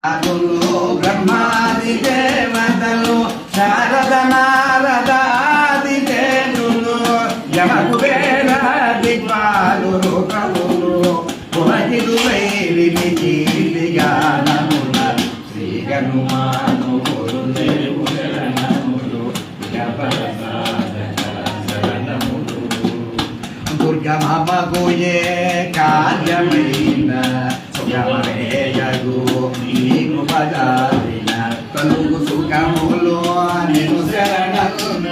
బ్రహ్మాది దేవతలు శారద నారదాది తేజులు యమకు వేలాది పాలురు కవులు పురహిలు వైరి గానముల శ్రీ గనుమాను గురుదేవు శరణములు దుర్గమగుయే కార్యమైన సుగమేయగు నీకు బజారిన కలుగు సుఖములు నేను శరణున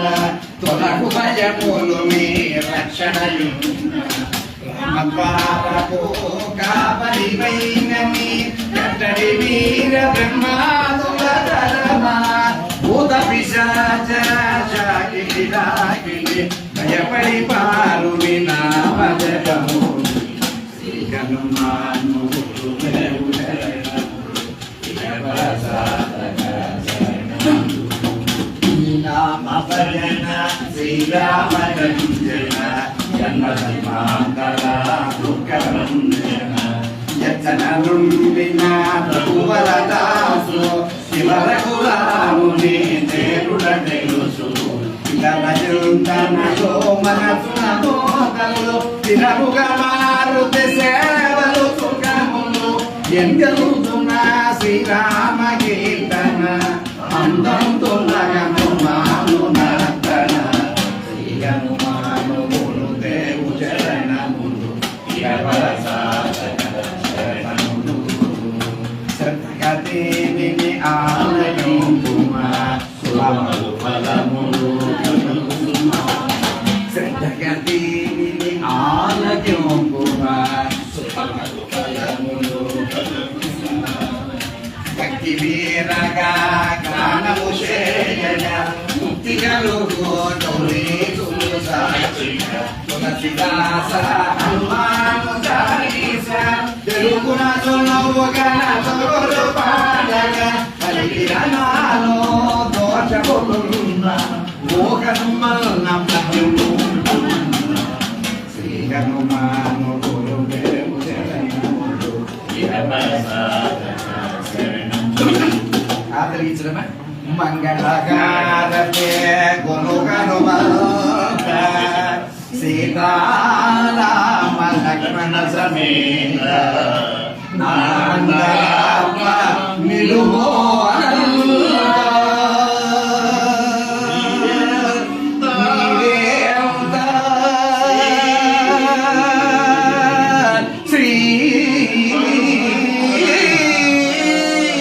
తొలకు భయములు మీ రక్షణయున్న కాపరివైనని కట్టడి వీర బ్రహ్మాదుల ధరమా భూత పిశాచ భయపడి పారు వినామజము శ్రీ హనుమాను నామభజన శ్రీరామచంద్రన జన్మధర్మాంతర దుఃఖరంజన యచ్చన నుండిన ప్రభువరదాసు శివ రఘురాముని చేరుడ తెలుసు చింతనలో మనసున మోదలు తినముగా మారుతి సేవలు సుఖములు ఎంగలుతున్న శ్రీరామ కీర్తన అందం తొలగము మాను నర్తన శ్రీ హనుమాను గురుదేవు చరణములు శరణములు శ్రద్ధగతిని ఆలయం కుమార్ సులభలు ఫలములు శ్రద్ధగతిని ఆలయం కుమార్ సులభలు ఫలములు భక్తి వీరగా గానము చేయన ముక్తి కలుగు గౌరీకులు సాక్షిగ తులసిదాస హనుమాను చాలీస తెలుగున నవ్వుగన తోరు పాడగ కలిగిరనాలో దోషములున్న మోహనుమల్ నమ్మను శ్రీ హనుమాను గురుదేవు శరణములు ఆదరించడమే మంగళకారతే గుణగనుమల్క సీతారామ లక్ష్మణ సమేత నాంద